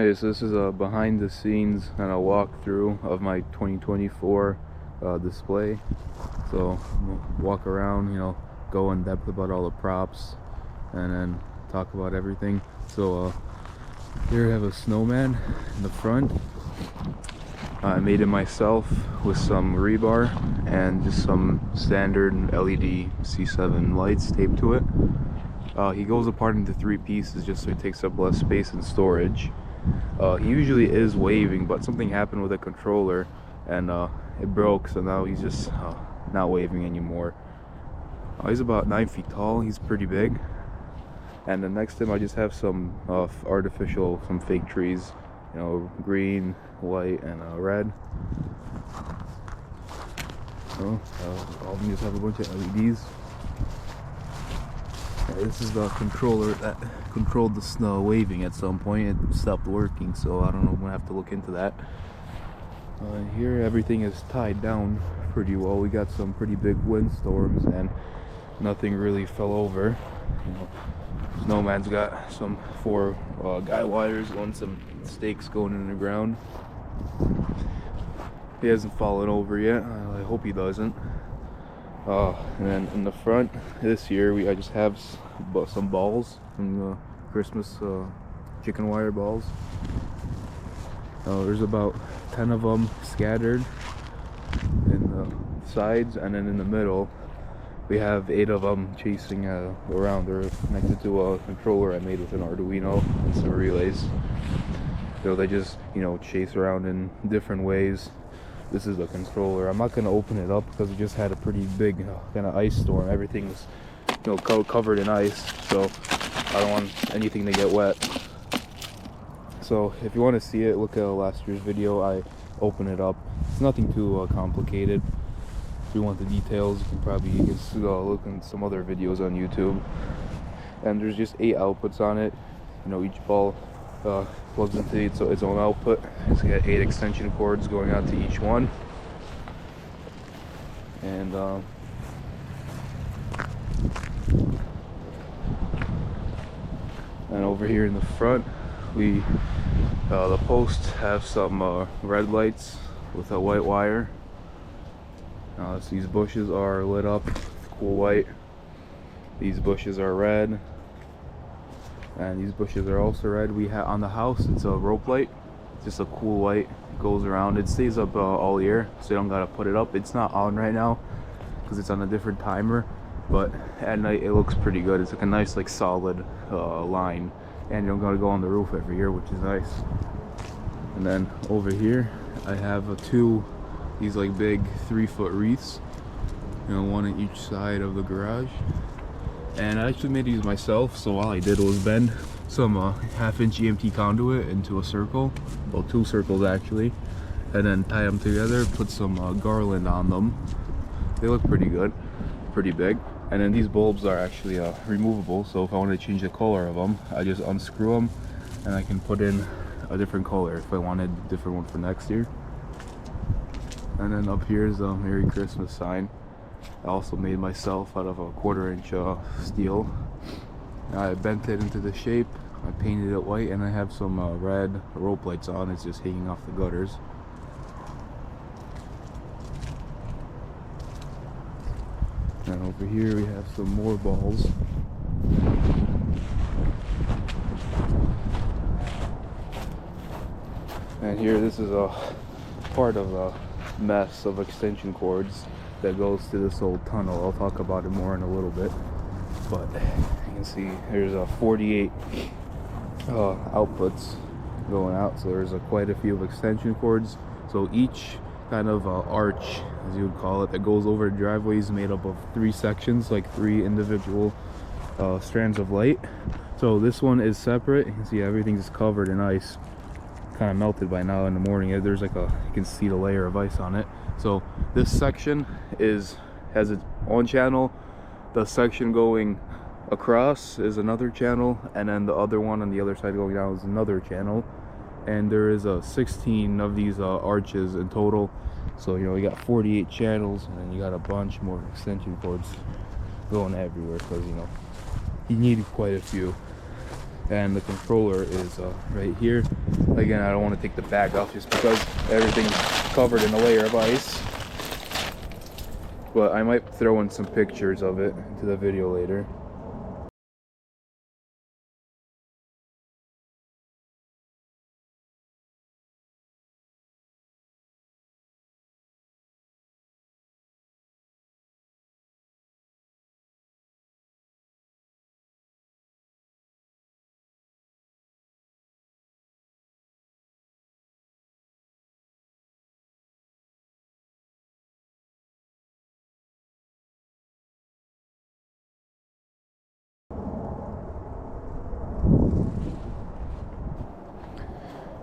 Hey, so this is a behind the scenes kind of walkthrough of my 2024 display. So we'll walk around, go in depth about all the props and then talk about everything. So here I have a snowman in the front. I made it myself with some rebar and just some standard LED C7 lights taped to it. He goes apart into 3 pieces just so it takes up less space and storage. He usually is waving, but something happened with the controller and it broke, so now he's just not waving anymore. He's about 9 feet tall. He's pretty big. And then next to him I just have some some fake trees, green, white, and red. So all of them just have a bunch of LEDs. This is the controller that controlled the snow waving at some point. It stopped working, so I don't know, I'm gonna have to look into that. Here everything is tied down pretty well. We got some pretty big windstorms and nothing really fell over. Snowman's got some 4 guy wires on some stakes going in the ground. He hasn't fallen over yet. I hope he doesn't. And then in the front this year I just have some balls from Christmas chicken wire balls. There's about 10 of them scattered in the sides, and then in the middle we have 8 of them chasing around. They're connected to a controller I made with an Arduino and some relays. So they just chase around in different ways. This is the controller. I'm not going to open it up because we just had a pretty big kind of ice storm. Everything's covered in ice, so I don't want anything to get wet. So if you want to see it, look at last year's video. I open it up. It's nothing too complicated. If you want the details, you can probably look in some other videos on YouTube. And there's just 8 outputs on it. Each ball plugs into its own output. It's got 8 extension cords going out to each one. And over here in the front, the posts have some red lights with a white wire. So these bushes are lit up with cool white. These bushes are red. And these bushes are also red. We have on the house, it's a rope light. It's just a cool light. It goes around. It stays up all year, so you don't gotta put it up. It's not on right now because it's on a different timer, but at night it looks pretty good. It's like a nice solid line, and you don't gotta go on the roof every year, which is nice. And then over here I have these big 3-foot wreaths, one on each side of the garage. And I actually made these myself, so all I did was bend some 1/2-inch EMT conduit into a circle, well, 2 circles actually, and then tie them together, put some garland on them. They look pretty good, pretty big. And then these bulbs are actually removable, so if I want to change the color of them, I just unscrew them and I can put in a different color if I wanted a different one for next year. And then up here is a Merry Christmas sign. I also made myself out of a 1/4-inch steel. I bent it into the shape, I painted it white, and I have some red rope lights on. It's just hanging off the gutters. And over here we have some more balls. And here, this is a part of a mess of extension cords that goes to this old tunnel. I'll talk about it more in a little bit, but you can see there's 48 outputs going out, so there's quite a few of extension cords. So each kind of arch, as you would call it, that goes over the driveway is made up of 3 sections, 3 individual strands of light. So this one is separate. You can see everything's covered in ice, kind of melted by now in the morning. There's you can see the layer of ice on it. So this section has its own channel. The section going across is another channel, and then the other one on the other side going down is another channel. And there is 16 of these arches in total. So you got 48 channels, and then you got a bunch more extension cords going everywhere because you need quite a few. and the controller is right here. Again, I don't want to take the bag off just because everything's covered in a layer of ice, but I might throw in some pictures of it into the video later.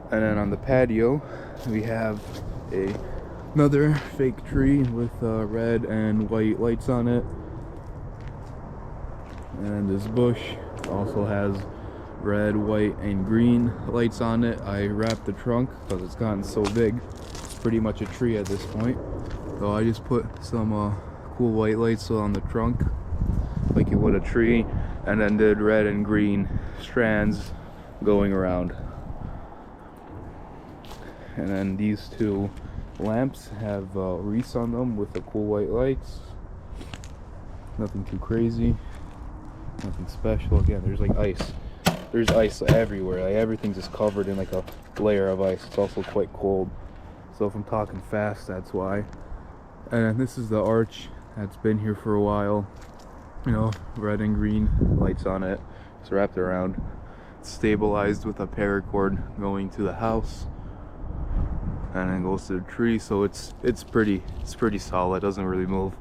And then on the patio, we have another fake tree with red and white lights on it. And this bush also has red, white, and green lights on it. I wrapped the trunk because it's gotten so big. It's pretty much a tree at this point. So I just put some cool white lights on the trunk, like you would a tree, and then did red and green strands going around. And then these two lamps have wreaths on them with the cool white lights. Nothing too crazy, nothing special. Again, there's like ice. There's ice everywhere. Like everything's just covered in like a layer of ice. It's also quite cold. So if I'm talking fast, that's why. And then this is the arch that's been here for a while. You know, red and green lights on it. It's wrapped around. It's stabilized with a paracord going to the house, and then goes to the tree, so it's pretty solid. It doesn't really move.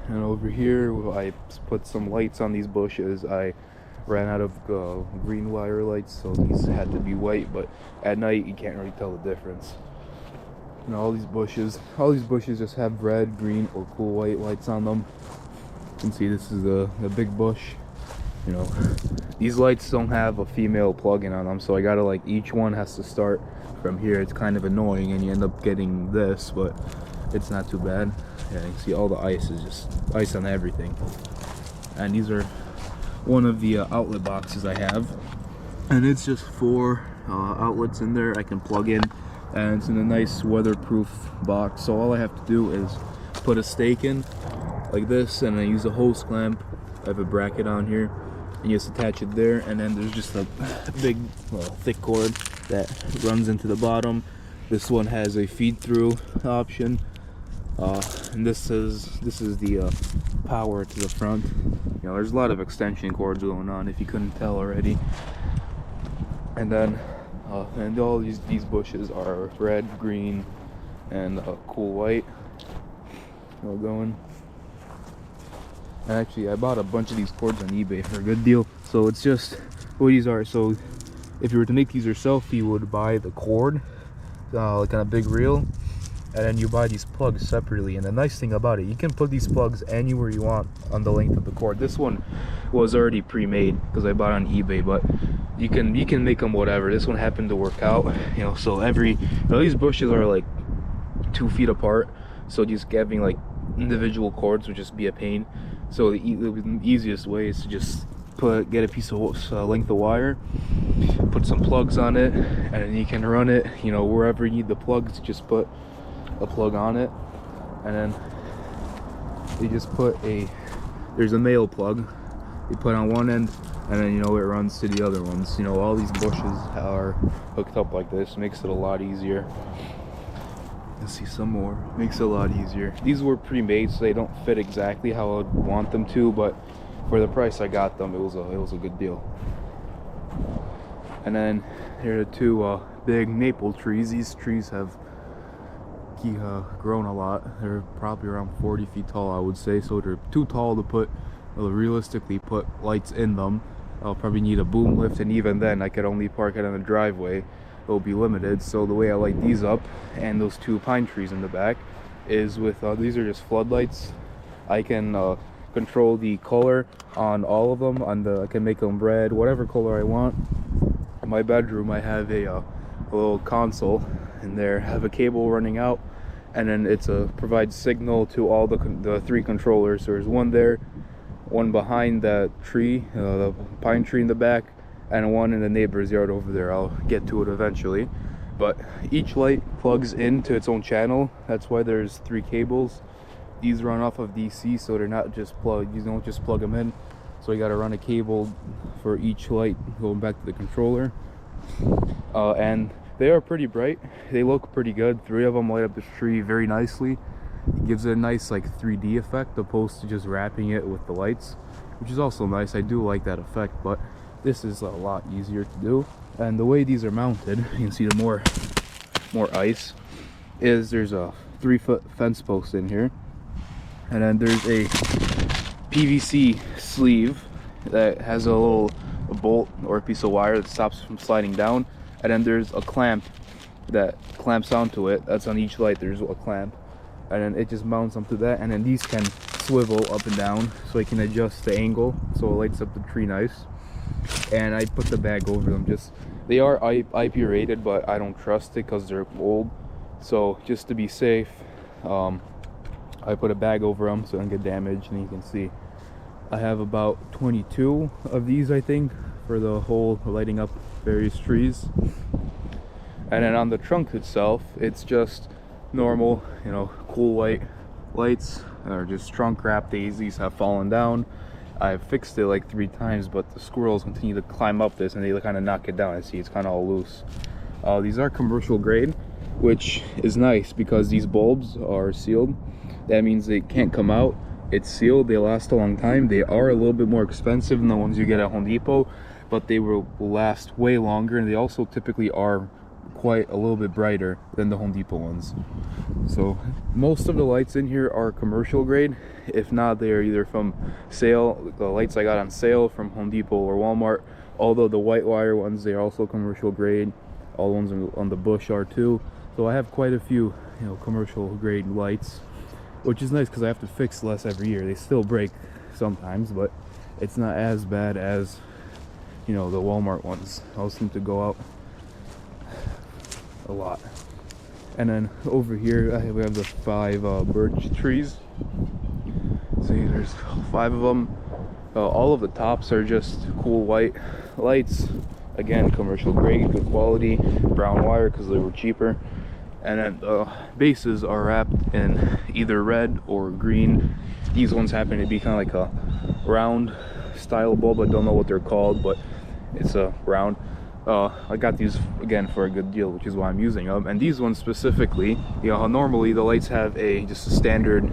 And over here, I put some lights on these bushes. I ran out of green wire lights, so these had to be white, but at night you can't really tell the difference. And all these bushes just have red, green, or cool white lights on them. You can see this is the big bush. You know, these lights don't have a female plug-in on them, so I gotta, like, each one has to start from here. It's kind of annoying, and you end up getting this, but it's not too bad. Yeah, you can see all the ice is just ice on everything. And these are one of the outlet boxes I have, and it's just 4 outlets in there I can plug in, and it's in a nice weatherproof box. So all I have to do is put a stake in like this, and I use a hose clamp. I have a bracket on here, and you just attach it there, and then there's just a big thick cord that runs into the bottom. This one has a feed through option, and this is the power to the front. You know, there's a lot of extension cords going on, if you couldn't tell already. And then and all these bushes are red, green, and cool white. All going. And actually, I bought a bunch of these cords on eBay for a good deal. So it's just what these are. So if you were to make these yourself, you would buy the cord like on a big reel, and then you buy these plugs separately. And the nice thing about it, you can put these plugs anywhere you want on the length of the cord. This one was already pre-made because I bought it on eBay, but you can make them whatever. This one happened to work out, you know. So these bushes are like 2 feet apart, so just having like individual cords would just be a pain. So the easiest way is to just get a piece of length of wire, put some plugs on it, and then you can run it, you know, wherever you need the plugs. Just put a plug on it, and then you just there's a male plug you put on one end, and then, you know, it runs to the other ones. You know, all these bushes are hooked up like this. Makes it a lot easier. Let's see some more. Makes it a lot easier. These were pre-made, so they don't fit exactly how I'd want them to, but for the price I got them, it was a good deal. And then here are 2 big maple trees. These trees have grown a lot. They're probably around 40 feet tall, I would say, so they're too tall to realistically put lights in them. I'll probably need a boom lift, and even then I could only park it on the driveway. It'll be limited. So the way I light these up, and those 2 pine trees in the back, is with these are just floodlights. I can control the color on all of them. I can make them red, whatever color I want. In my bedroom, I have a little console in there. I have a cable running out, and then provides signal to all the 3 controllers. So there's one there, one behind that tree, the pine tree in the back, and one in the neighbor's yard over there. I'll get to it eventually. But each light plugs into its own channel. That's why there's 3 cables. These run off of DC, so they're not just plugged. You don't just plug them in. So you got to run a cable for each light going back to the controller. And they are pretty bright. They look pretty good. 3 of them light up this tree very nicely. It gives it a nice like 3D effect opposed to just wrapping it with the lights, which is also nice. I do like that effect, but this is a lot easier to do. And the way these are mounted, you can see the more ice is there's a 3-foot fence post in here, and then there's a PVC sleeve that has a bolt or a piece of wire that stops from sliding down, and then there's a clamp that clamps onto it. That's on each light. There's a clamp, and then it just mounts onto that, and then these can swivel up and down so I can adjust the angle so it lights up the tree nice. And I put the bag over them. They are IP rated, but I don't trust it because they're old. So just to be safe, I put a bag over them so I don't get damaged. And you can see I have about 22 of these, I think, for the whole lighting up various trees. And then on the trunk itself, it's just normal, you know, cool white lights, or just trunk wrap. Daisies have fallen down. I've fixed it like 3 times, but the squirrels continue to climb up this and they kind of knock it down. I see it's kind of all loose. These are commercial grade, which is nice because these bulbs are sealed. That means they can't come out. It's sealed. They last a long time. They are a little bit more expensive than the ones you get at Home Depot, but they will last way longer, and they also typically are quite a little bit brighter than the Home Depot ones. So most of the lights in here are commercial grade. If not, they are either from sale, the lights I got on sale from Home Depot or Walmart. Although the white wire ones, they are also commercial grade. All the ones on the bush are too. So I have quite a few, you know, commercial grade lights, which is nice because I have to fix less every year. They still break sometimes, but it's not as bad as, you know, the Walmart ones. Those seem to go out a lot. And then over here we have the 5 birch trees. See, there's 5 of them. All of the tops are just cool white lights. Again, commercial grade, good quality, brown wire because they were cheaper. And then the bases are wrapped in either red or green. These ones happen to be kind of like a round style bulb. I don't know what they're called, but it's a round. I got these again for a good deal, which is why I'm using them. And these ones specifically, you know how normally the lights have just a standard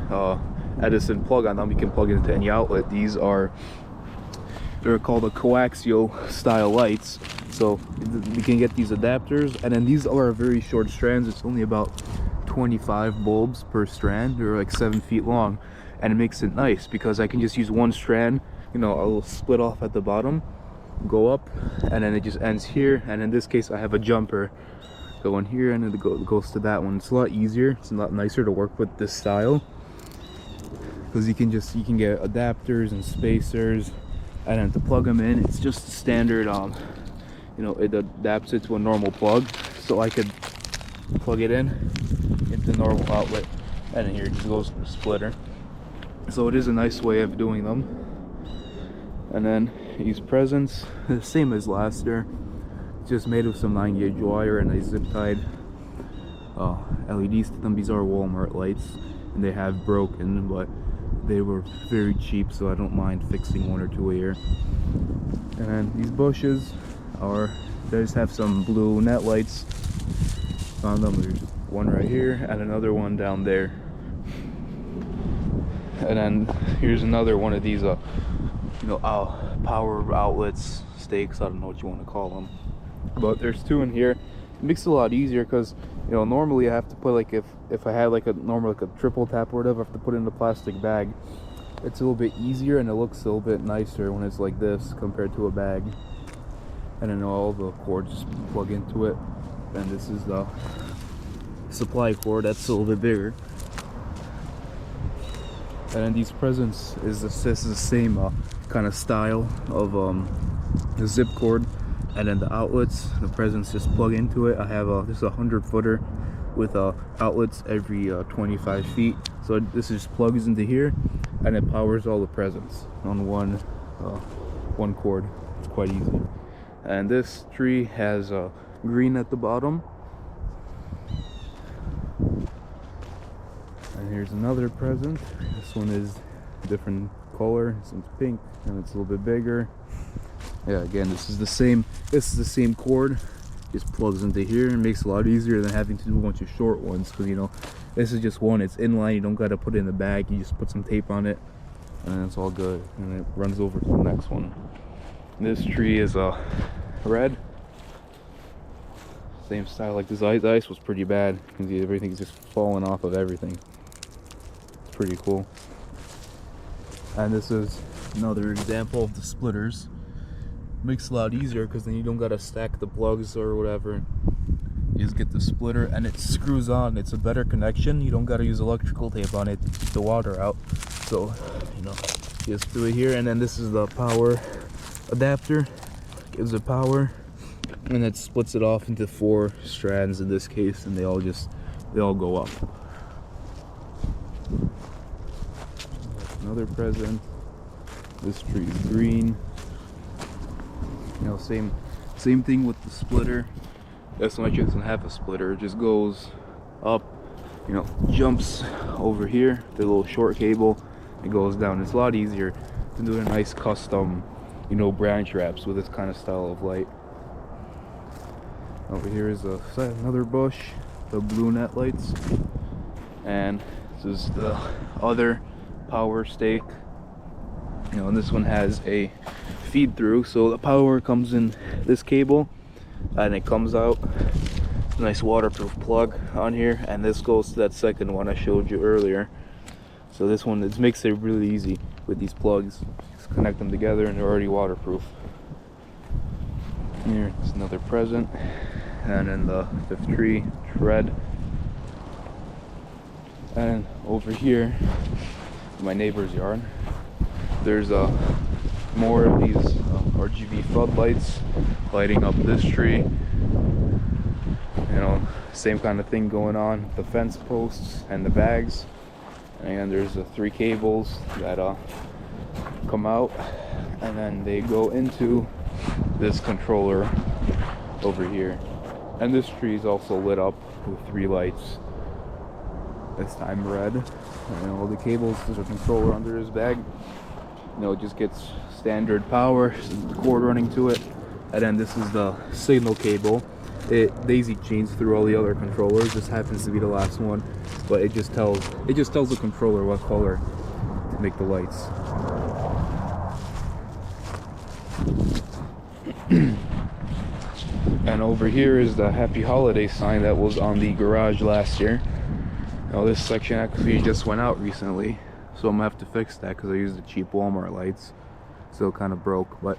Edison plug on them. You can plug it into any outlet. They're called the coaxial style lights. So you can get these adapters, and then these are very short strands. It's only about 25 bulbs per strand. They're like 7 feet long, and it makes it nice because I can just use one strand, you know, a little split off at the bottom, go up, and then it just ends here. And in this case I have a jumper going here, and it goes to that one. It's a lot easier, it's a lot nicer to work with this style because you can get adapters and spacers, and then to plug them in, it's just standard you know, it adapts it to a normal plug, so I could plug it in into normal outlet, and then here it just goes to the splitter. So it is a nice way of doing them. And then these presents, the same as last year, just made of some 9-gauge wire, and they zip tied LEDs to them. These are Walmart lights, and they have broken, but they were very cheap, so I don't mind fixing 1 or 2 a year. And then these bushes they just have some blue net lights on them. There's one right here and another one down there. And then here's another one of these you know, power outlets, stakes, I don't know what you want to call them, but there's 2 in here. It makes it a lot easier because, you know, normally I have to put, like, if I had like a normal, like a triple tap or whatever, I have to put it in a plastic bag. It's a little bit easier, and it looks a little bit nicer when it's like this compared to a bag. And then all the cords plug into it. And this is the supply cord, that's a little bit bigger. And then these presents is the same kind of style of the zip cord. And then the outlets, the presents just plug into it. I have this is a 100-footer with outlets every 25 feet. So this just plugs into here, and it powers all the presents on one cord. It's quite easy. And this tree has green at the bottom. And here's another present. This one is a different color. This one's pink and it's a little bit bigger. Yeah, again, this is the same cord. Just plugs into here and makes it a lot easier than having to do a bunch of short ones, because you know this is just one, it's inline, you don't got to put it in the bag, you just put some tape on it and it's all good, and it runs over to the next one. This tree is red, same style like this. Ice was pretty bad. You can see everything's just falling off of everything. It's pretty cool. And this is another example of the splitters. Makes it a lot easier because then you don't gotta stack the plugs or whatever. You just get the splitter and it screws on. It's a better connection. You don't gotta use electrical tape on it to keep the water out. So, you know, you just do it here, and then this is the power adapter. Gives it power, and it splits it off into 4 strands in this case, and they all go up. Another present. This tree is green. You know, same thing with the splitter. This one actually doesn't have a splitter. It just goes up, you know, jumps over here, the little short cable, it goes down. It's a lot easier to do a nice custom, you know, branch wraps with this kind of style of light. Over here is another bush, the blue net lights, and this is the other power stake. You know, and this one has a feed through, so the power comes in this cable and it comes out. Nice waterproof plug on here, and this goes to that second one I showed you earlier. So this one, it makes it really easy with these plugs. Just connect them together and they're already waterproof. Here's another present, and then the fifth tree, red. And over here, my neighbor's yard, there's more of these RGB floodlights lighting up this tree. You know, same kind of thing going on with the fence posts and the bags. And there's 3 cables that come out, and then they go into this controller over here. And this tree is also lit up with 3 lights. This time red. And all the cables, there's a controller under his bag. You know, it just gets standard power, the cord running to it. And then this is the signal cable. It daisy chains through all the other controllers. This happens to be the last one, but it just tells the controller what color to make the lights. And over here is the Happy Holiday sign that was on the garage last year. Now this section actually just went out recently, so I'm gonna have to fix that because I used the cheap Walmart lights. Still kind of broke, but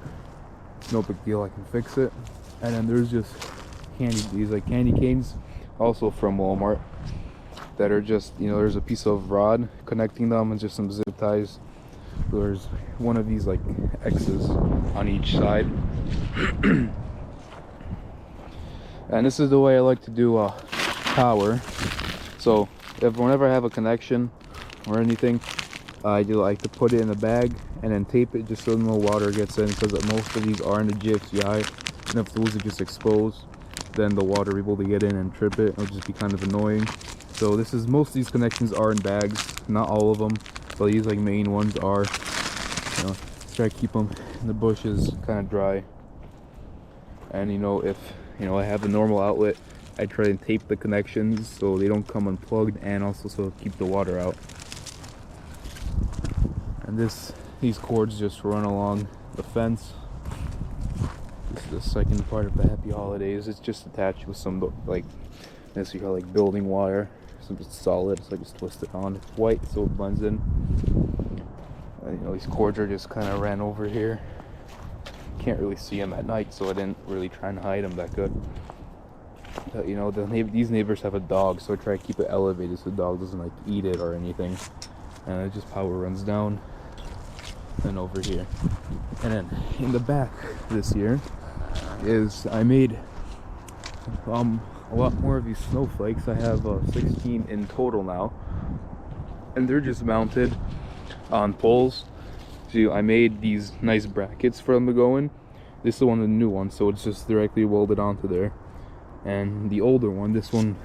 no big deal, I can fix it. And then there's just these like candy canes, also from Walmart, that are just, you know, there's a piece of rod connecting them and just some zip ties. There's one of these like X's on each side. And this is the way I like to do power. So whenever I have a connection or anything, I do like to put it in a bag and then tape it just so no water gets in, because most of these are in the GFCI, and if those are just exposed, then the water will be able to get in and trip it. It'll just be kind of annoying. So most of these connections are in bags, not all of them. So these like main ones are, you know, try to keep them in the bushes kind of dry. And you know, if you know I have a normal outlet, I try and tape the connections so they don't come unplugged, and also so keep the water out. And these cords just run along the fence. This is the second part of the Happy Holidays. It's just attached with some like this, you call like building wire, something solid, so I just twist it on. It's white, so it blends in. And, you know, these cords are just kind of ran over here. Can't really see them at night, so I didn't really try and hide them that good. But, you know, these neighbors have a dog, so I try to keep it elevated so the dog doesn't like eat it or anything. And it just power runs down and over here. And then in the back this year is I made a lot more of these snowflakes. I have 16 in total now, and they're just mounted on poles. So I made these nice brackets for them to go in. This is one of the new ones, so it's just directly welded onto there. And the older one, this one,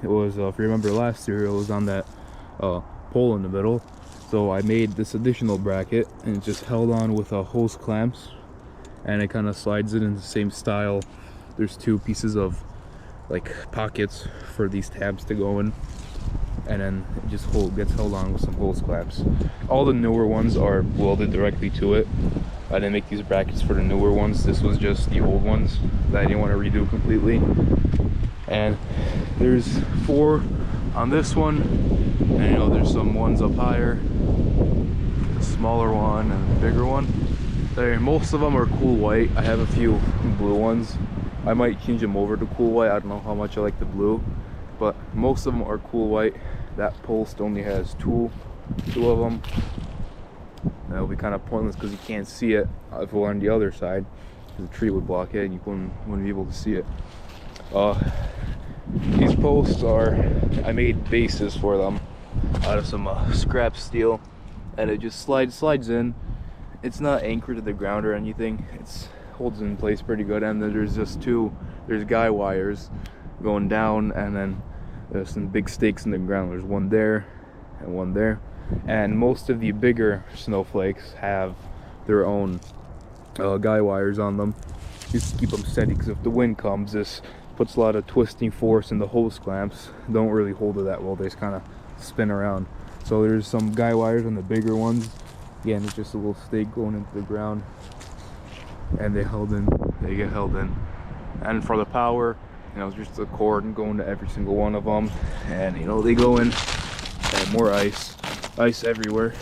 it was, if you remember last year, it was on that pole in the middle. So I made this additional bracket, and it just held on with hose clamps, and it kind of slides it in the same style. There's two pieces of like pockets for these tabs to go in, and then it just gets held on with some hose clamps. All the newer ones are welded directly to it. I didn't make these brackets for the newer ones. This was just the old ones that I didn't want to redo completely. And there's 4 on this one, and you know there's some ones up higher, a smaller one and a bigger one. Most of them are cool white. I have a few blue ones. I might change them over to cool white. I don't know how much I like the blue, but most of them are cool white. That post only has two of them. It'll be kind of pointless because you can't see it if we're on the other side. The tree would block it and you wouldn't be able to see it. These posts I made bases for them out of some scrap steel, and it just slides in. It's not anchored to the ground or anything. It holds in place pretty good. And then there's guy wires going down, and then there's some big stakes in the ground. There's one there and one there. And most of the bigger snowflakes have their own guy wires on them, just to keep them steady, because if the wind comes, this puts a lot of twisting force, and the hose clamps don't really hold it that well. They just kind of spin around. So there's some guy wires on the bigger ones. Again, it's just a little stake going into the ground, and they get held in. And for the power, you know, just a cord going to every single one of them, and you know they go in. And more ice everywhere.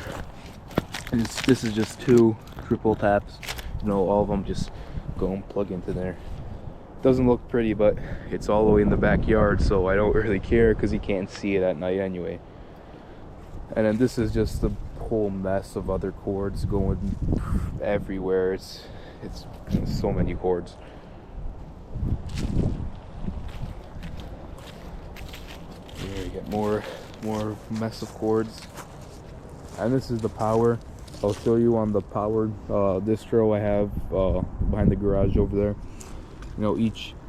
And this is just 2 triple taps. You know, all of them just go and plug into there. Doesn't look pretty, but it's all the way in the backyard, so I don't really care because you can't see it at night anyway. And then this is just a whole mess of other cords going everywhere. It's so many cords. Here you get more mess of cords. And this is the power. I'll show you on the power distro I have behind the garage over there. You know,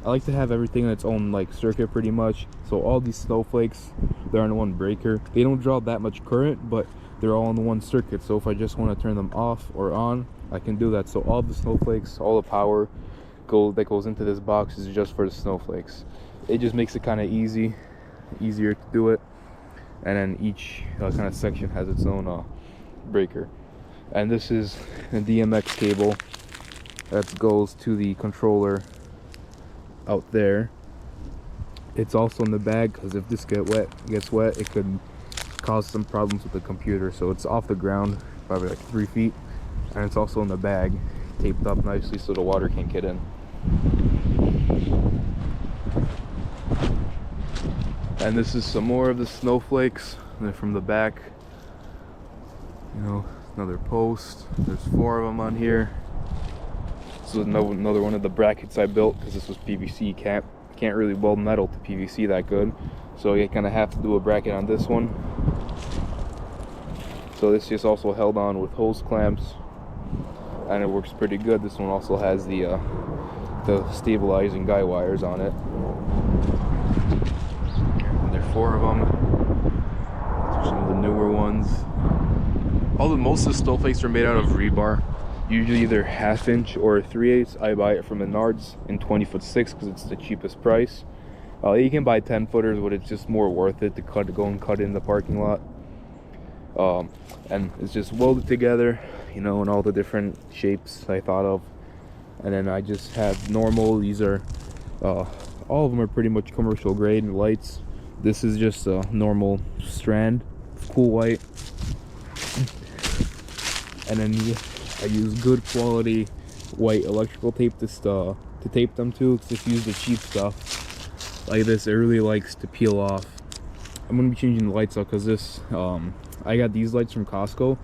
I like to have everything in its own like circuit pretty much. So all these snowflakes, they're on one breaker. They don't draw that much current, but they're all on the one circuit. So if I just want to turn them off or on, I can do that. So all the snowflakes, all the power that goes into this box is just for the snowflakes. It just makes it kind of easier to do it. And then each kind of section has its own breaker. And this is a DMX cable that goes to the controller out there. It's also in the bag because if this gets wet, it could cause some problems with the computer. So it's off the ground, probably like 3 feet, and it's also in the bag, taped up nicely so the water can't get in. And this is some more of the snowflakes. They're from the back. You know, another post. There's 4 of them on here. This is another one of the brackets I built because this was PVC. Can't really weld metal to PVC that good, so you kind of have to do a bracket on this one. So this just also held on with hose clamps, and it works pretty good. This one also has the stabilizing guy wires on it. And there are 4 of them. These are some of the newer ones. Most of the snowflakes are made out of rebar. Usually either 1/2 inch or 3/8. I buy it from Menards in 20'6" because it's the cheapest price. You can buy 10 footers, but it's just more worth it to go and cut in the parking lot. And it's just welded together, you know, in all the different shapes I thought of. And then I just have normal. These are all of them are pretty much commercial grade and lights. This is just a normal strand of cool white. And then I use good quality white electrical tape to tape them to. Just use the cheap stuff like this. It really likes to peel off. I'm gonna be changing the lights out because this I got these lights from Costco,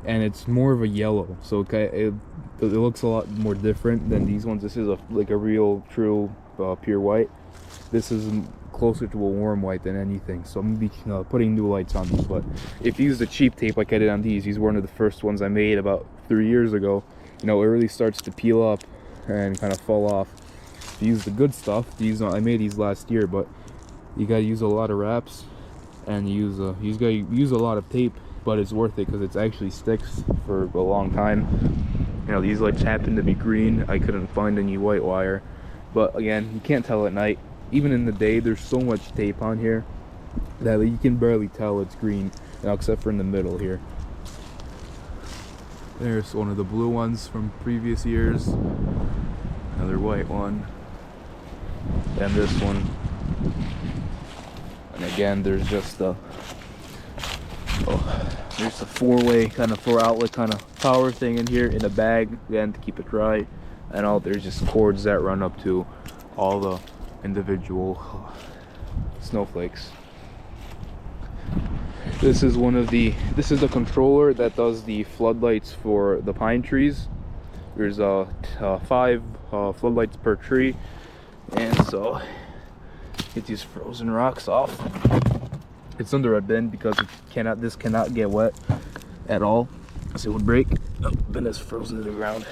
and it's more of a yellow, so it looks a lot more different than these ones. This is like a real true pure white. This is closer to a warm white than anything. So I'm gonna be putting new lights on these. But if you use the cheap tape like I did on these were one of the first ones I made about 3 years ago. You know, it really starts to peel up and kind of fall off. If you use the good stuff, I made these last year, but you gotta use a lot of wraps and you gotta use a lot of tape, but it's worth it because it actually sticks for a long time. You know, these lights happen to be green. I couldn't find any white wire, but again, you can't tell at night. Even in the day, there's so much tape on here that you can barely tell it's green, you know, except for in the middle here. There's one of the blue ones from previous years, another white one, and this one. And again, there's just there's a four-way kind of 4-outlet kind of power thing in here in a bag, again, to keep it dry. And there's just cords that run up to all the individual snowflakes. This is the controller that does the floodlights for the pine trees. There's 5 floodlights per tree, and so get these frozen rocks off. It's under a bin because this cannot get wet at all, so it would break. Oh, bin is frozen to the ground.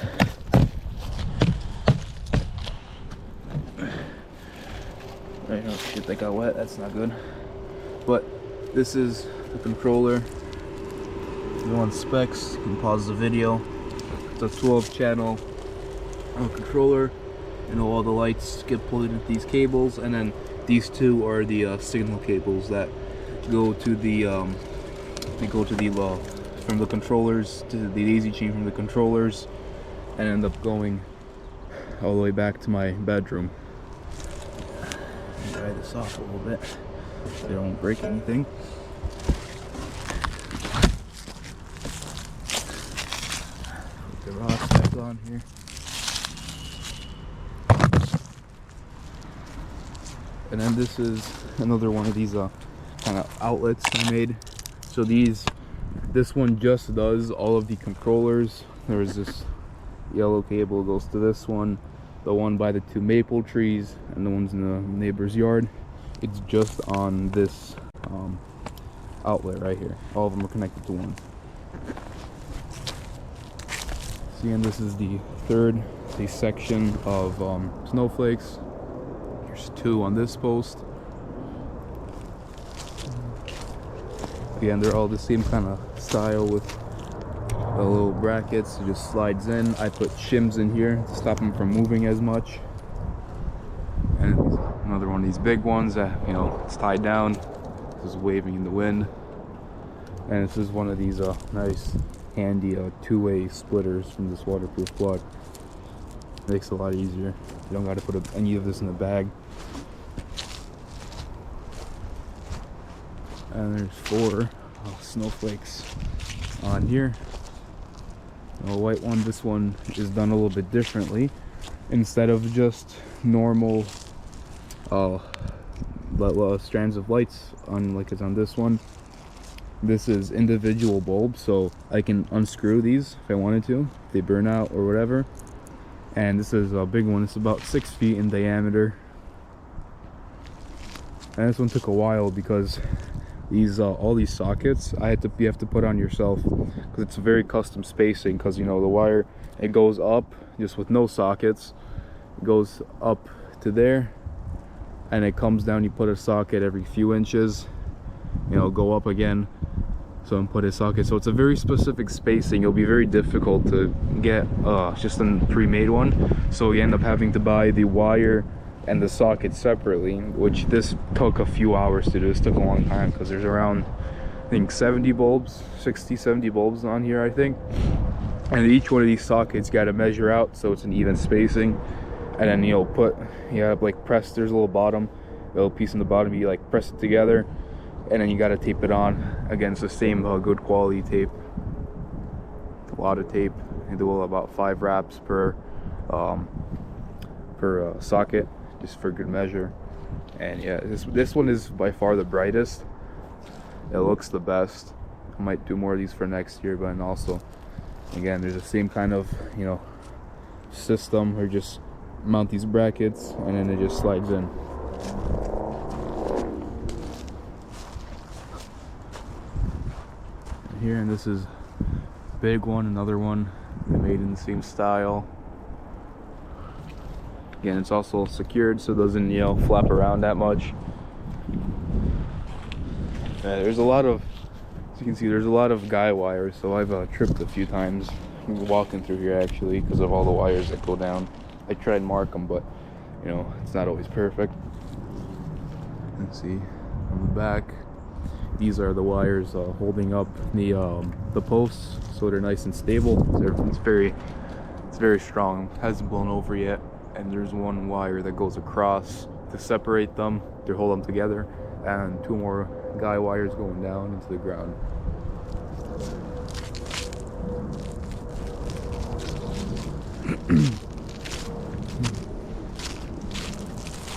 Right, oh shit, that got wet. That's not good. But this is the controller. If you want specs, you can pause the video. It's a 12-channel controller. You know, all the lights get pulled into these cables, and then these two are the signal cables that go to the from the controllers to the daisy chain from the controllers, and end up going all the way back to my bedroom. Dry this off a little bit so they don't break anything. Put the rocks back on here. And then this is another one of these kind of outlets I made. So this one just does all of the controllers. There's this yellow cable goes to this one, the one by the 2 maple trees, and the ones in the neighbor's yard. It's just on this outlet right here. All of them are connected to one. See, and this is the third section of snowflakes. There's 2 on this post. Again, they're all the same kind of style with the little brackets. It just slides in. I put shims in here to stop them from moving as much. And another one of these big ones that, you know, it's tied down. This is waving in the wind. And this is one of these nice, handy 2-way splitters from this waterproof plug. Makes it a lot easier. You don't got to put any of this in the bag. And there's 4 snowflakes on here. A white one. This one is done a little bit differently. Instead of just normal strands of lights on like it's on this one, this is individual bulbs, so I can unscrew these if I wanted to, if they burn out or whatever. And this is a big one. It's about 6 feet in diameter. And this one took a while because these all these sockets you have to put on yourself, because it's a very custom spacing, because, you know, the wire, it goes up just with no sockets, it goes up to there, and it comes down. You put a socket every few inches, you know, go up again, so and put a socket. So it's a very specific spacing. It'll be very difficult to get just a pre-made one, so you end up having to buy the wire and the socket separately, which this took a few hours to do. This took a long time because there's around, I think, 70 bulbs, 60, 70 bulbs on here, I think. And each one of these sockets got to measure out so it's an even spacing. And then you'll like press, there's a little piece in the bottom, you like press it together, and then you got to tape it on against the same good quality tape. A lot of tape. You do about 5 wraps per socket, just for good measure. And yeah, this one is by far the brightest. It looks the best. I might do more of these for next year, but also, again, there's the same kind of, you know, system, or just mount these brackets and then it just slides in. here, and this is big one, another one made in the same style. Again, it's also secured so it doesn't, you know, flap around that much. There's a lot of, as you can see, there's a lot of guy wires, so I've tripped a few times walking through here actually because of all the wires that go down. I tried to mark them, but you know, it's not always perfect. Let's see on the back, these are the wires holding up the posts, so they're nice and stable. So it's very strong, hasn't blown over yet. And there's one wire that goes across to separate them, to hold them together, and two more guy wires going down into the ground.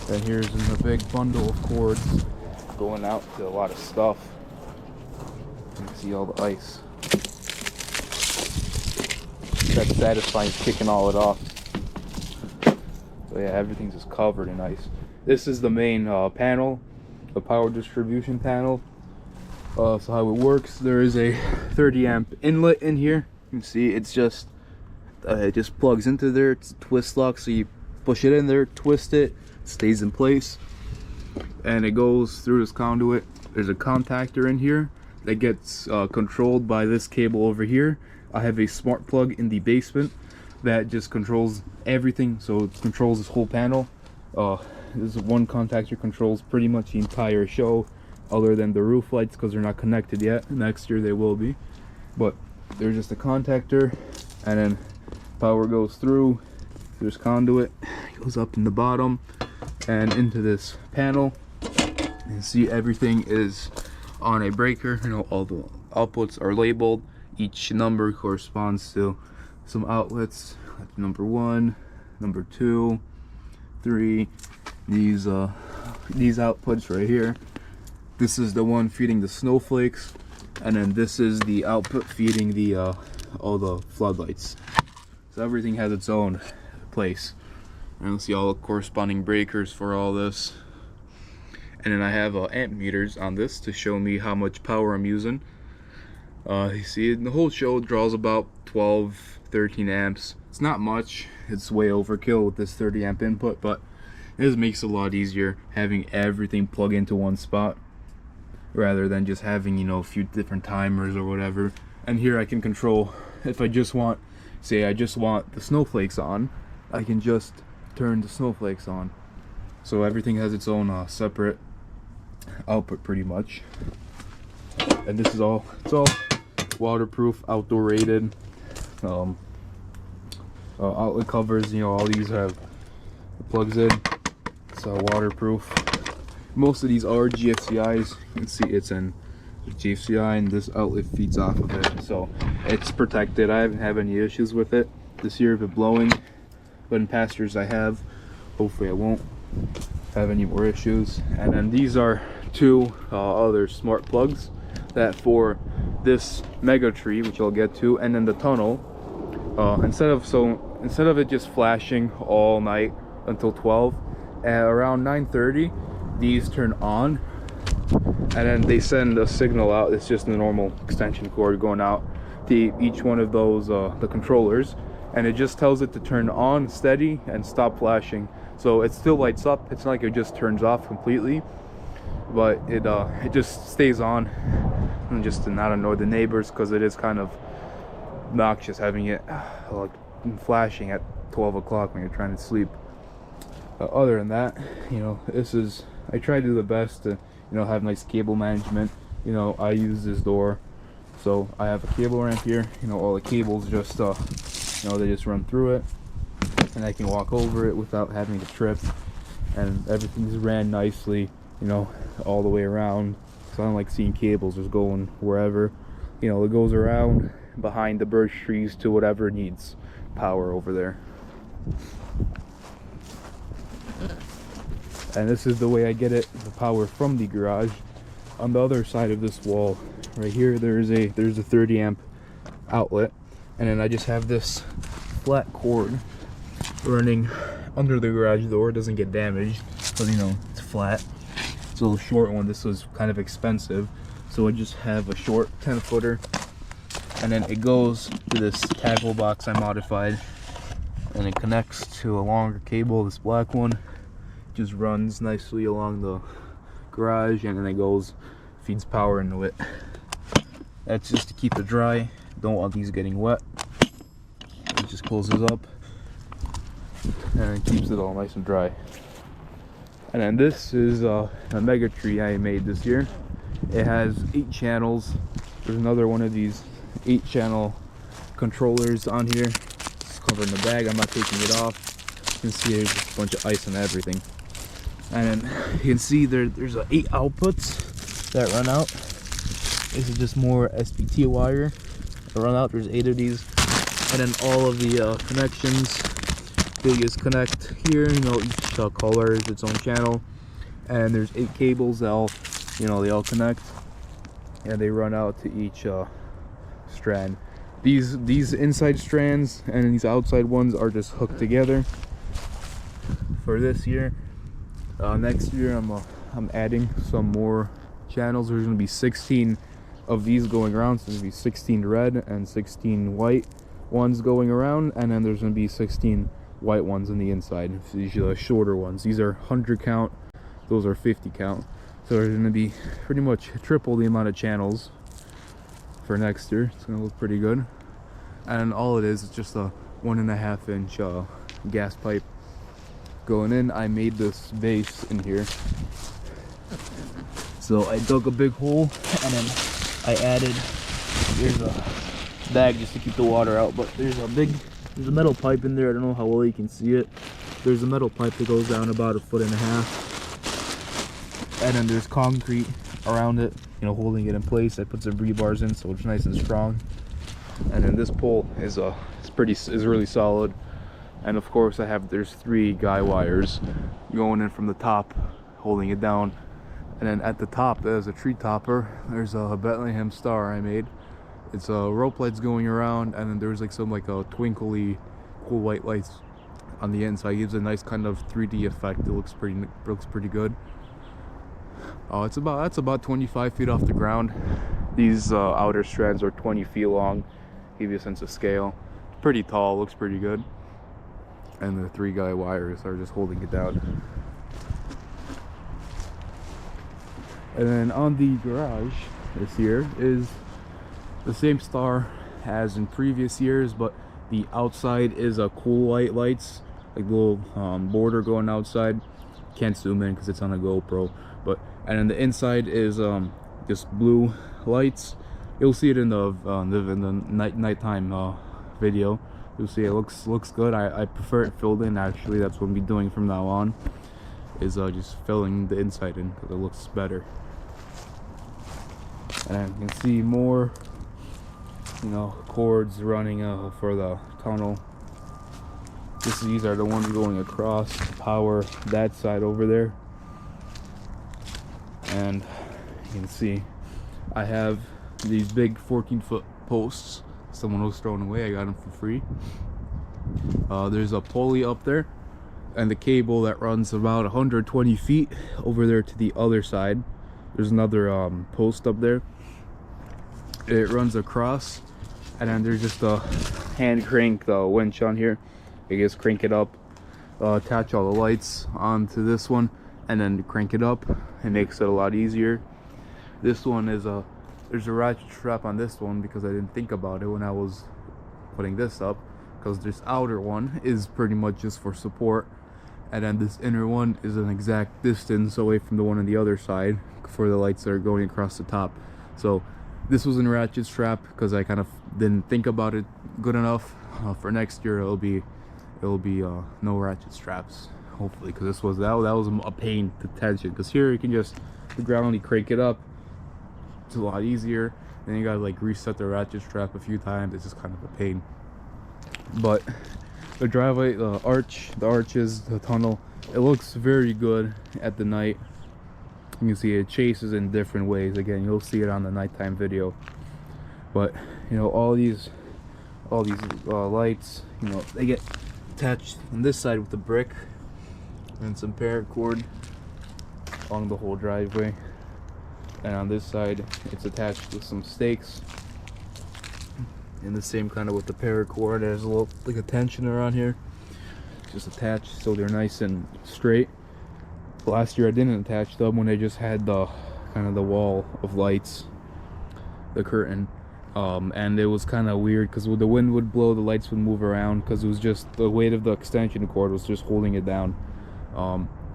And here's in the big bundle of cords going out to a lot of stuff. You can see all the ice. That's satisfying, kicking all it off. So yeah, everything's just covered in ice. This is the main panel, the power distribution panel. So how it works, there is a 30 amp inlet in here. You can see it's just it just plugs into there. It's a twist lock, so you push it in there, twist it, stays in place, and it goes through this conduit. There's a contactor in here that gets controlled by this cable over here. I have a smart plug in the basement that just controls everything, so it controls this whole panel. This one contactor controls pretty much the entire show, other than the roof lights because they're not connected yet. Next year they will be, but there's just a contactor, and then power goes through this conduit, goes up in the bottom and into this panel. And see, everything is on a breaker. You know, all the outputs are labeled. Each number corresponds to some outlets. Number 1, number 2, 3. These outputs right here. This is the one feeding the snowflakes, and then this is the output feeding the all the floodlights. So everything has its own place. And you'll see all the corresponding breakers for all this. And then I have amp meters on this to show me how much power I'm using. You see, the whole show draws about 12-13 amps. It's not much. It's way overkill with this 30 amp input, but it just makes it a lot easier having everything plug into one spot rather than just having, you know, a few different timers or whatever. And here I can control, if I just want, say I just want the snowflakes on, I can just turn the snowflakes on. So everything has its own separate output pretty much. And this is all, it's all waterproof, outdoor rated. Outlet covers, you know, all these have plugs in. It's waterproof. Most of these are GFCIs. You can see it's in GFCI, and this outlet feeds off of it, so it's protected. I haven't had any issues with it this year of it blowing, but in past years I have. Hopefully I won't have any more issues. And then these are two other smart plugs that for this mega tree, which I'll get to, and then the tunnel. Instead of it just flashing all night until 12, at around 9:30 these turn on, and then they send a signal out. It's just a normal extension cord going out to each one of those the controllers, and it just tells it to turn on steady and stop flashing. So it still lights up. It's not like it just turns off completely, but it just stays on, and just to not annoy the neighbors, because it is kind of obnoxious having it like flashing at 12 o'clock when you're trying to sleep. Other than that, you know, I try to do the best to, you know, have nice cable management. You know, I use this door, so I have a cable ramp here. You know, all the cables just you know, they just run through it, and I can walk over it without having to trip, and everything's ran nicely, you know, all the way around. So I don't like seeing cables just going wherever. You know, it goes around behind the birch trees to whatever needs power over there. And this is the way I get the power from the garage. On the other side of this wall right here, there's a 30 amp outlet, and then I just have this flat cord running under the garage door. It doesn't get damaged because, you know, it's flat. It's a little short one. This was kind of expensive, so I just have a short 10 footer and then it goes to this tackle box I modified, and it connects to a longer cable. This black one just runs nicely along the garage, and then it goes, feeds power into it. That's just to keep it dry. Don't want these getting wet. It just closes up and it keeps it all nice and dry. And then this is a Mega Tree I made this year. It has 8 channels. There's another one of these 8-channel controllers on here. It's covered in the bag. I'm not taking it off. You can see there's just a bunch of ice and everything. And then you can see there's 8 outputs that run out. This is just more SPT wire that run out. There's 8 of these. And then all of the connections, they just connect here. You know, each color is its own channel. And there's 8 cables that all, you know, they all connect. And they run out to each strand. These inside strands and these outside ones are just hooked together for this year. Next year I'm adding some more channels. There's going to be 16 of these going around, so there's going to be 16 red and 16 white ones going around, and then there's going to be 16 white ones on the inside. These are the shorter ones. These are 100 count, those are 50 count. So there's going to be pretty much triple the amount of channels for next year. It's going to look pretty good. And all it is just a 1.5 inch gas pipe going in. I made this base in here. So I dug a big hole, and then I added, there's a bag just to keep the water out, but there's a metal pipe in there. I don't know how well you can see it. There's a metal pipe that goes down about 1.5 feet. And then there's concrete around it, you know, holding it in place. I put some rebars in so it's nice and strong. And then this pole is really solid. And of course there's 3 guy wires going in from the top, holding it down. And then at the top there's a tree topper. There's a Bethlehem star I made. It's rope lights going around, and then there's like some a twinkly cool white lights on the inside. It gives a nice kind of 3D effect. It looks pretty good. That's about 25 feet off the ground. These outer strands are 20 feet long. Give you a sense of scale. Pretty tall, looks pretty good. And the 3 guy wires are just holding it down. And then on the garage this year is the same star as in previous years, but the outside is a cool white lights, like little border going outside. Can't zoom in because it's on a GoPro, and then the inside is just blue lights. You'll see it in the nighttime video. You'll see it looks good. I prefer it filled in, actually. That's what I'll be doing from now on, is just filling the inside in because it looks better. And you can see more, you know, cords running for the tunnel. These are the ones going across to power that side over there. And you can see I have these big 14-foot posts someone was throwing away. I got them for free. There's a pulley up there, and the cable that runs about 120 feet over there to the other side. There's another post up there. It runs across, and then there's just a hand crank winch on here. You just crank it up, attach all the lights onto this one, and then crank it up. It makes it a lot easier. This one is there's a ratchet strap on this one because I didn't think about it when I was putting this up, because this outer one is pretty much just for support, and then this inner one is an exact distance away from the one on the other side for the lights that are going across the top. So this was a ratchet strap because I kind of didn't think about it good enough. For next year it'll be no ratchet straps, hopefully, because that was a pain to tension, because here you can just groundly crank it up. It's a lot easier. Then you gotta like reset the ratchet strap a few times. It's just kind of a pain. But the driveway, the arches, the tunnel, it looks very good at the night. You can see it chases in different ways. Again, you'll see it on the nighttime video. But you know, all these lights, you know, they get attached on this side with the brick and some paracord along the whole driveway, and on this side it's attached with some stakes. And the same kind of with the paracord. There's a little like a tensioner on here, just attached so they're nice and straight. Last year I didn't attach them when I just had the kind of the wall of lights, the curtain, and it was kind of weird because the wind would blow, the lights would move around because it was just the weight of the extension cord was just holding it down.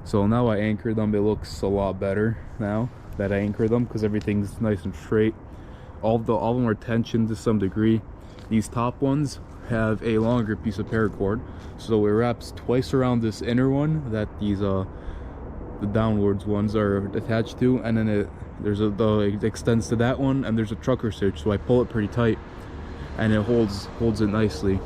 So now I anchor them. It looks a lot better now that I anchor them because everything's nice and straight. All of them are tensioned to some degree. These top ones have a longer piece of paracord, so it wraps twice around this inner one that these the downwards ones are attached to, and then it extends to that one, and there's a trucker stitch, so I pull it pretty tight and it holds it nicely.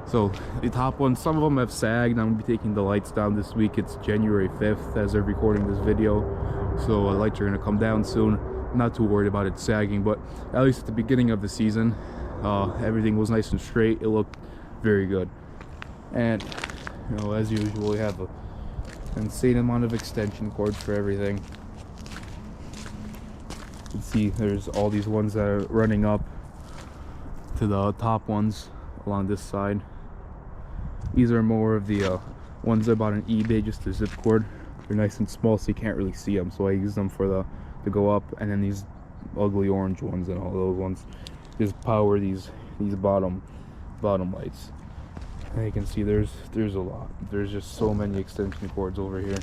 So the top ones, some of them have sagged. I'm gonna be taking the lights down this week. It's January 5th as they're recording this video, so the lights are gonna come down soon. Not too worried about it sagging, but at least at the beginning of the season, everything was nice and straight. It looked very good. And you know, as usual, we have an insane amount of extension cords for everything. You can see there's all these ones that are running up to the top ones along this side. These are more of the ones I bought on eBay, just a zip cord. They're nice and small, so you can't really see them, so I use them for to go up. And then these ugly orange ones and all those ones just power these bottom lights. And you can see there's a lot. There's just so many extension cords over here.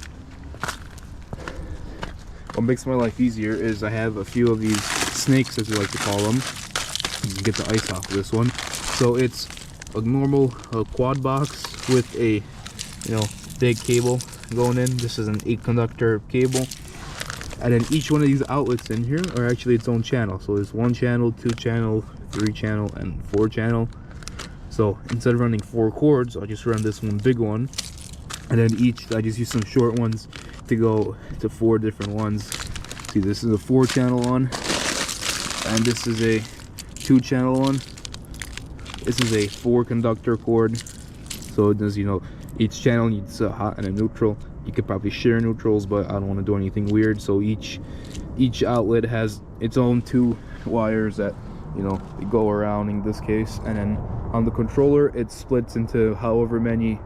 What makes my life easier is I have a few of these snakes, as we like to call them. You can get the ice off of this one. So it's a normal quad box with a big cable going in. This is an 8-conductor cable. And then each one of these outlets in here are actually its own channel. So there's 1 channel, 2 channel, 3 channel, and 4 channel. So instead of running 4 cords, I'll just run this one big one. And then I just use some short ones to go to 4 different ones. See, this is a 4 channel one. And this is a 2 channel one. This is a 4-conductor cord. So it does, each channel needs a hot and a neutral. You could probably share neutrals, but I don't want to do anything weird. So each outlet has its own 2 wires that they go around in this case. And then on the controller, it splits into however many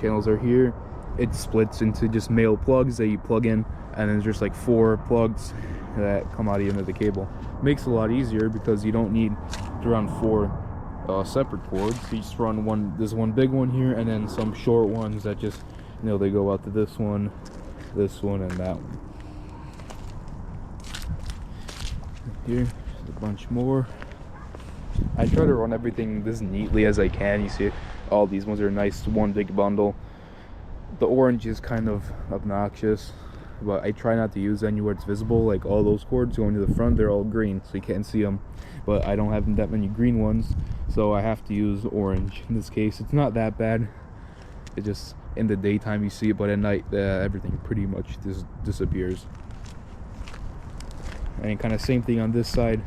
channels are here. It splits into just male plugs that you plug in, and then there's just like 4 plugs that come out of the end of the cable. Makes it a lot easier because you don't need to run 4 separate cords. You just run there's one big one here, and then some short ones that just they go out to this one, and that one. Here's a bunch more. I try to run everything as neatly as I can. You see all these ones are nice, one big bundle. The orange is kind of obnoxious, but I try not to use anywhere it's visible. Like all those cords going to the front, they're all green, so you can't see them. But I don't have that many green ones, so I have to use orange. In this case, it's not that bad. It just, in the daytime you see it, but at night everything pretty much just disappears. And kind of same thing on this side.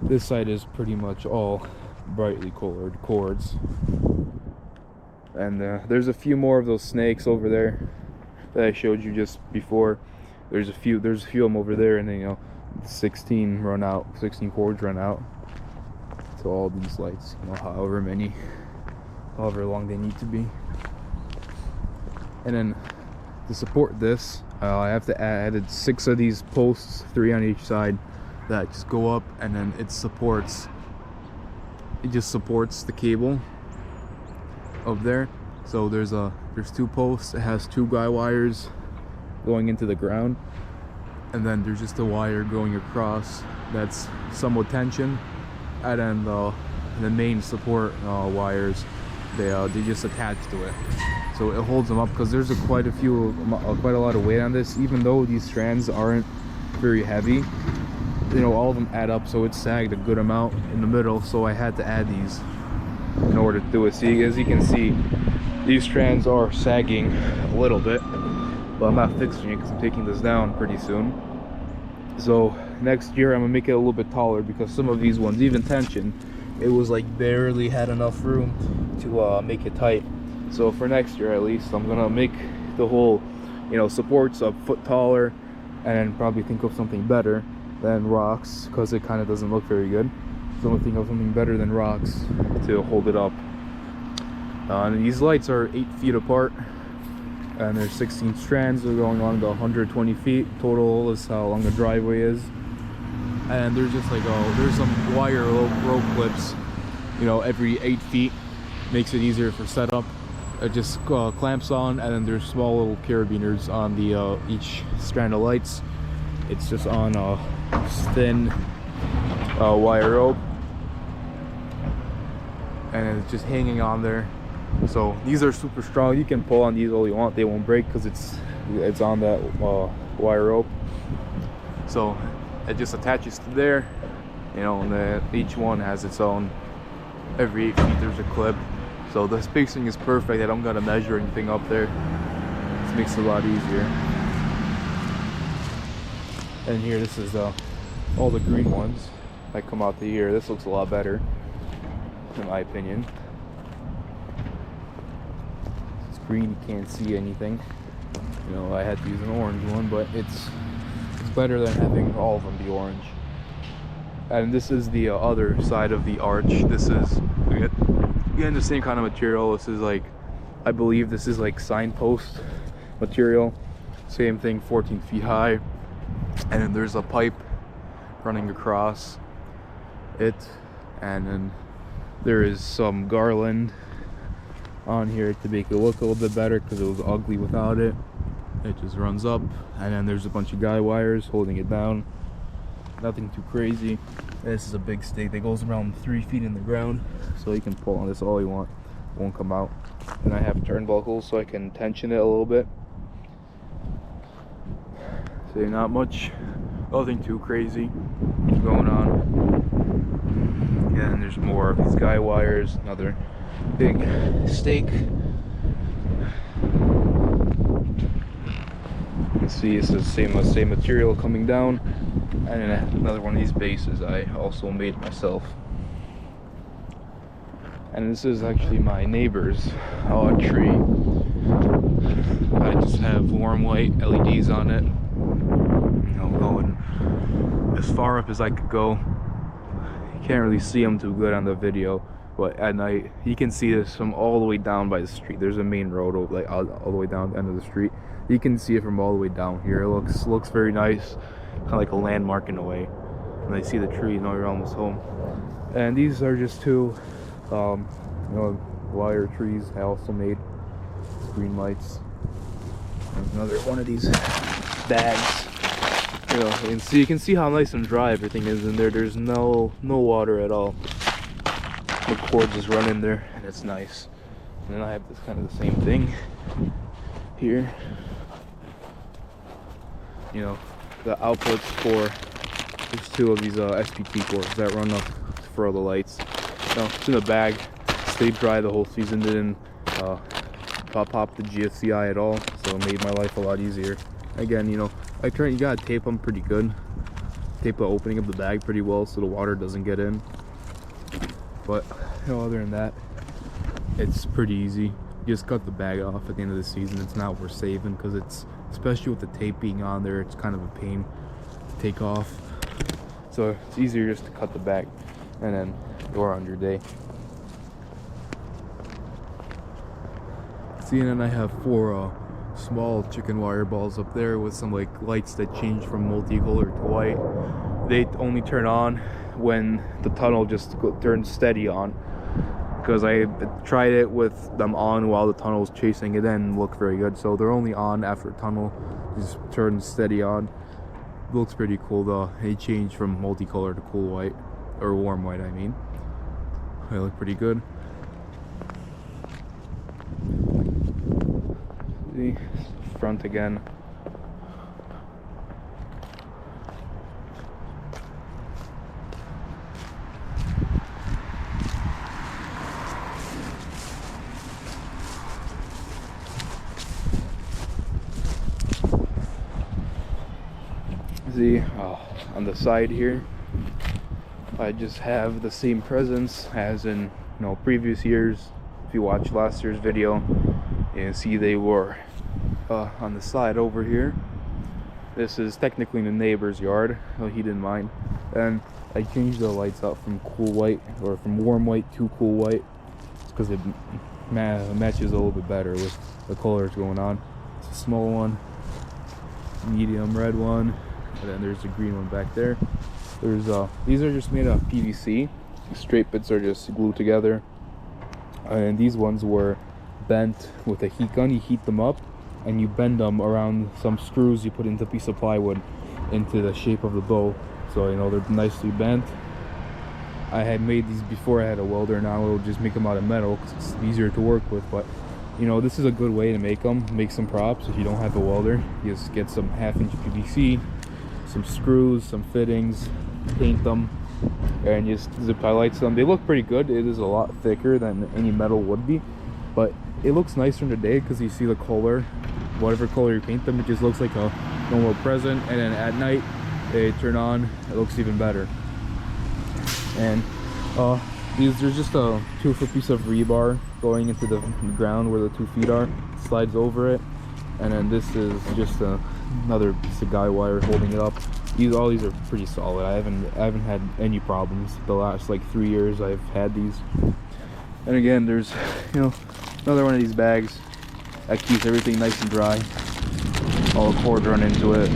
This side is pretty much all brightly colored cords. And there's a few more of those snakes over there that I showed you just before. There's a few of them over there, and then 16 cords run out. So all these lights, however long they need to be. And then to support this, I have to added 6 of these posts, 3 on each side, that just go up, and then it just supports the cable up there. So there's 2 posts. It has 2 guy wires going into the ground, and then there's just a wire going across that's somewhat tension, and then the main support wires, they just attach to it, so it holds them up, because there's quite a lot of weight on this. Even though these strands aren't very heavy, all of them add up, so it sagged a good amount in the middle, so I had to add these in order to do it. See, as you can see, these strands are sagging a little bit, but I'm not fixing it because I'm taking this down pretty soon. So next year I'm gonna make it a little bit taller, because some of these ones, even tension, it was like barely had enough room to make it tight. So for next year at least, I'm gonna make the whole supports a foot taller, and then probably think of something better than rocks, because it kind of doesn't look very good. Someone think of something better than rocks to hold it up. And these lights are 8 feet apart, and there's 16 strands. They're going on to 120 feet total is how long the driveway is. And there's just like there's some wire rope clips, you know, every 8 feet. Makes it easier for setup. It just clamps on, and then there's small little carabiners on the each strand of lights. It's just on thin wire rope, and it's just hanging on there. So these are super strong. You can pull on these all you want, they won't break because it's on that wire rope. So it just attaches to there, you know, and each one has its own. Every 8 feet there's a clip, so the spacing is perfect. I don't gotta measure anything up there. This makes it a lot easier. And here, this is all the green ones that come out to here. This looks a lot better, in my opinion. It's green, you can't see anything. You know, I had to use an orange one, but it's better than having all of them be orange. And this is the other side of the arch. This is again the same kind of material. This is like, I believe this is like signpost material. Same thing, 14 feet high. And then there's a pipe running across it, and then there is some garland on here to make it look a little bit better because it was ugly without it. It just runs up, and then there's a bunch of guy wires holding it down. Nothing too crazy. This is a big stake that goes around 3 feet in the ground, so you can pull on this all you want, it won't come out. And I have turnbuckles so I can tension it a little bit. So not much, nothing too crazy going on. Yeah, and there's more of these guy wires, another big stake. You can see it's the same material coming down. And then another one of these bases I also made myself. And this is actually my neighbor's tree. I just have warm white LEDs on it. You know, going as far up as I could go. You can't really see them too good on the video, but at night you can see this from all the way down by the street. There's a main road like all the way down the end of the street. You can see it from all the way down here. It looks very nice, kind of like a landmark in a way. And I see the tree, you know you're almost home. And these are just two you know, wire trees I also made. Green lights. There's another one of these bags. You know, you can see how nice and dry everything is in there. There's no water at all. The cord just run in there, and it's nice. And then I have this kind of the same thing here. You know, the outputs for there's two of these SPT cords that run up for all the lights. No, it's in a bag. Stayed dry the whole season. Didn't pop the GFCI at all, so it made my life a lot easier. Again, you know, you gotta tape them pretty good. Tape the opening of the bag pretty well so the water doesn't get in. But you know, other than that, it's pretty easy. You just cut the bag off at the end of the season. It's not worth saving because it's, especially with the tape being on there, it's kind of a pain to take off. So it's easier just to cut the bag and then go on your day. See, and then I have 4 small chicken wire balls up there with some like lights that change from multicolored to white. They only turn on when the tunnel just turns steady on, because I tried it with them on while the tunnel was chasing. It didn't look very good, so they're only on after tunnel just turns steady on. It looks pretty cool though. They change from multicolor to cool white, or warm white I mean. They look pretty good. See, front again. See, on the side here, I just have the same presents as in, you know, previous years. If you watched last year's video, you can see they were on the side over here. This is technically in the neighbor's yard. Oh, he didn't mind. And I changed the lights out from cool white, or from warm white to cool white, because it matches a little bit better with the colors going on. It's a small one, medium red one, and then there's a green one back there. There's these are just made of PVC. Straight bits are just glued together, and these ones were bent with a heat gun. You heat them up and you bend them around some screws you put into a piece of plywood into the shape of the bow, so you know they're nicely bent. I had made these before I had a welder. Now I'll just make them out of metal because it's easier to work with. But you know, this is a good way to make them, make some props. If you don't have a welder, you just get some 1/2-inch PVC, some screws, some fittings, paint them, and just zip highlights them. They look pretty good. It is a lot thicker than any metal would be, but it looks nicer in the day because you see the color, whatever color you paint them, it just looks like a normal present. And then at night they turn on, it looks even better. And there's just a 2-foot piece of rebar going into the ground where the 2 feet are, slides over it, and then this is just another piece of guy wire holding it up. All these are pretty solid. I haven't had any problems the last like 3 years I've had these. And again, there's, you know, another one of these bags that keeps everything nice and dry. All the cords run into it,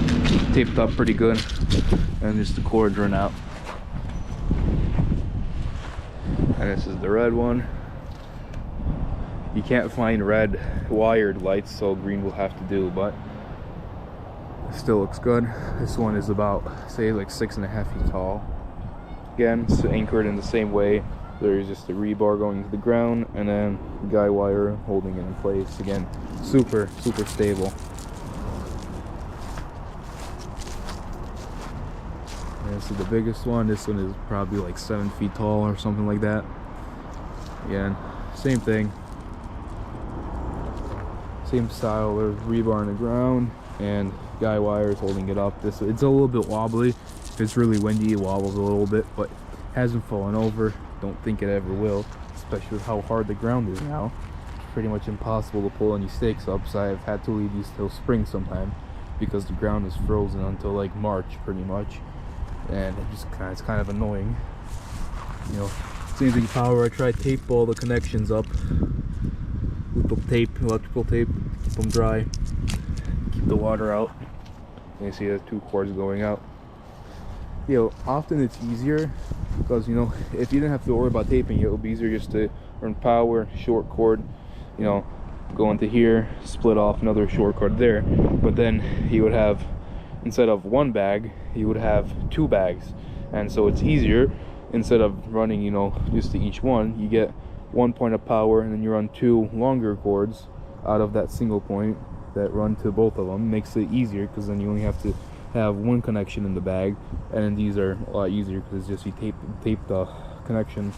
taped up pretty good, and just the cords run out. And this is the red one. You can't find red wired lights, so green will have to do, but it still looks good. This one is about, say, like 6.5 feet tall. Again, it's anchored in the same way. There's just a rebar going to the ground, and then guy wire holding it in place. Again, super stable. And this is the biggest one. This one is probably like 7 feet tall or something like that. Again, same thing, same style. There's rebar in the ground and guy wires holding it up. It's a little bit wobbly. If it's really windy, it wobbles a little bit, but hasn't fallen over. Don't think it ever will, especially with how hard the ground is now. It's pretty much impossible to pull any stakes up, so I've had to leave these till spring sometime because the ground is frozen until like March pretty much, and it's kind of annoying. You know, same thing power. I try to tape all the connections up with the tape, electrical tape, keep them dry, keep the water out. And you see the 2 cords going out. You know, often it's easier because, you know, if you didn't have to worry about taping, it would be easier just to run power, short cord, you know, go into here, split off another short cord there. But then you would have, instead of 1 bag, you would have 2 bags, and so it's easier. Instead of running, you know, just to each one, you get 1 point of power, and then you run 2 longer cords out of that single point that run to both of them. Makes it easier because then you only have to have 1 connection in the bag, and then these are a lot easier because it's just you tape the connection,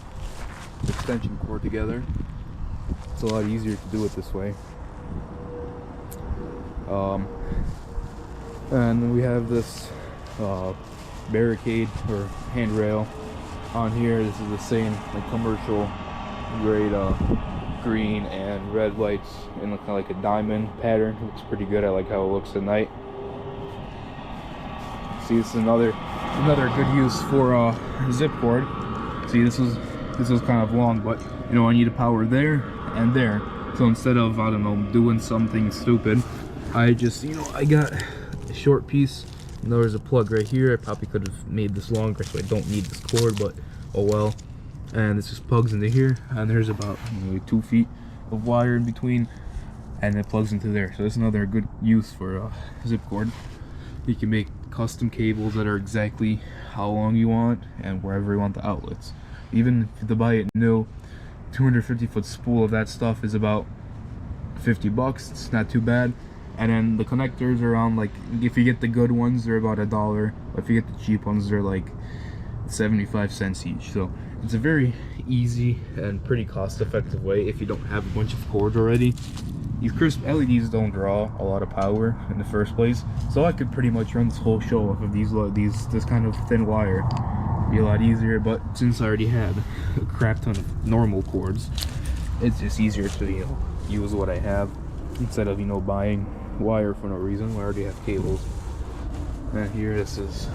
the extension cord together. It's a lot easier to do it this way. And we have this barricade or handrail on here. This is the same like commercial grade green and red lights in kind of like a diamond pattern. It looks pretty good. I like how it looks at night. See, this is another good use for zip cord. See, this was kind of long, but you know, I need a power there and there. So instead of, I don't know, doing something stupid, I just, you know, I got a short piece. And there's a plug right here. I probably could have made this longer so I don't need this cord, but oh well. And this just plugs into here, and there's about, you know, 2 feet of wire in between, and it plugs into there. So that's another good use for zip cord. You can make custom cables that are exactly how long you want and wherever you want the outlets. Even if you buy it new, 250-foot spool of that stuff is about $50. It's not too bad. And then the connectors are around, like, if you get the good ones, they're about $1. If you get the cheap ones, they're like 75 cents each. So it's a very easy and pretty cost-effective way if you don't have a bunch of cords already. These crisp LEDs don't draw a lot of power in the first place, so I could pretty much run this whole show off of this kind of thin wire. It'd be a lot easier, but since I already had a crap ton of normal cords, it's just easier to, you know, use what I have instead of, you know, buying wire for no reason. I already have cables. And here, this is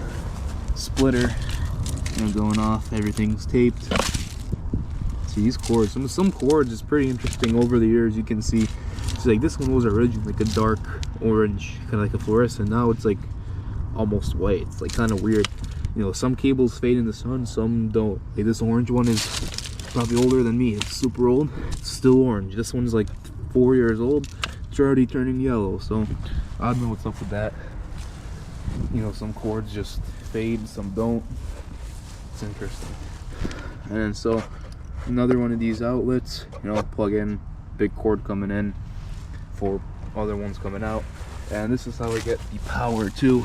splitter, going off. Everything's taped. See these cords. Some cords is pretty interesting over the years. You can see, it's like this one was originally like a dark orange, kind of like a fluorescent. Now it's like almost white. It's like kind of weird. You know, some cables fade in the sun, some don't. Like this orange one is probably older than me. It's super old. It's still orange. This one's like 4 years old. It's already turning yellow. So I don't know what's up with that. You know, some cords just fade, some don't. It's interesting. And so another one of these outlets, you know, plug in, big cord coming in for other ones coming out. And this is how I get the power to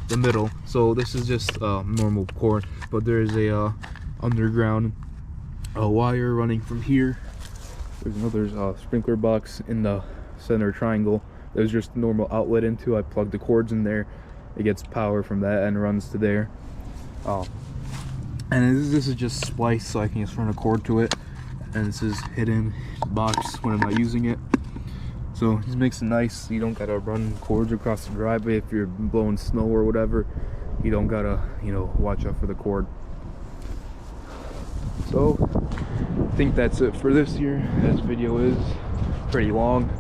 the middle. So this is just normal cord, but there's a underground wire running from here. There's another sprinkler box in the center triangle. There's just a normal outlet into. I plug the cords in there. It gets power from that and runs to there. And this is just spliced, so I can just run a cord to it. And this is hidden box when I'm not using it. So it just makes it nice. You don't gotta run cords across the driveway if you're blowing snow or whatever. You don't gotta, you know, watch out for the cord. So I think that's it for this year. This video is pretty long.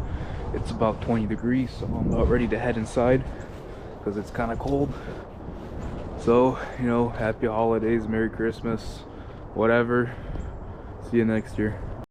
It's about 20 degrees, so I'm about ready to head inside because it's kind of cold. So, you know, happy holidays, Merry Christmas, whatever. See you next year.